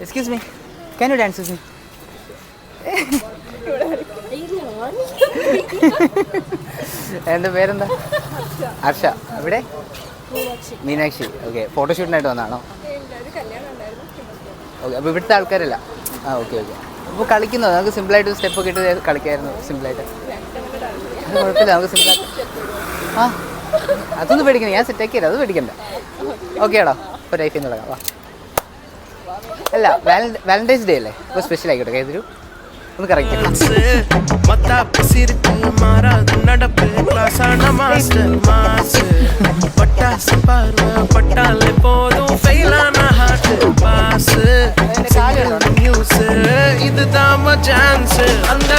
Excuse me, can you dance with me? എൻ്റെ പേരെന്താ? ഹർഷ. എവിടെ? മീനാക്ഷി. ഓക്കെ, ഫോട്ടോഷൂട്ടിനായിട്ട് വന്നതാണോ? ഓക്കെ, അപ്പോൾ ഇവിടുത്തെ ആൾക്കാരല്ല. ആ ഓക്കെ ഓക്കെ. അപ്പോൾ കളിക്കുന്നത് നമുക്ക് സിമ്പിളായിട്ട് സ്റ്റെപ്പ് ഒക്കെ ഇട്ട് കളിക്കായിരുന്നു സിമ്പിളായിട്ട്. അത് കുഴപ്പമില്ല, നമുക്ക് സിമ്പിളായിട്ട്. ആ അതൊന്നും പേടിക്കണ്ട, ഞാൻ സെറ്റാക്കി തരാം, അത് പേടിക്കണ്ട. ഓക്കെ ആണോ? ഇപ്പോൾ ലൈഫിൽ നിന്ന് തുടങ്ങാം. വാ. അല്ല, വാലന്റൈൻസ് ഡേ അല്ലേ, അപ്പോൾ സ്പെഷ്യൽ ആയിക്കോട്ടെ. കൈതരൂ ഒന്ന് കറക്റ്റ്. இதுதான் சான்ஸ் அந்த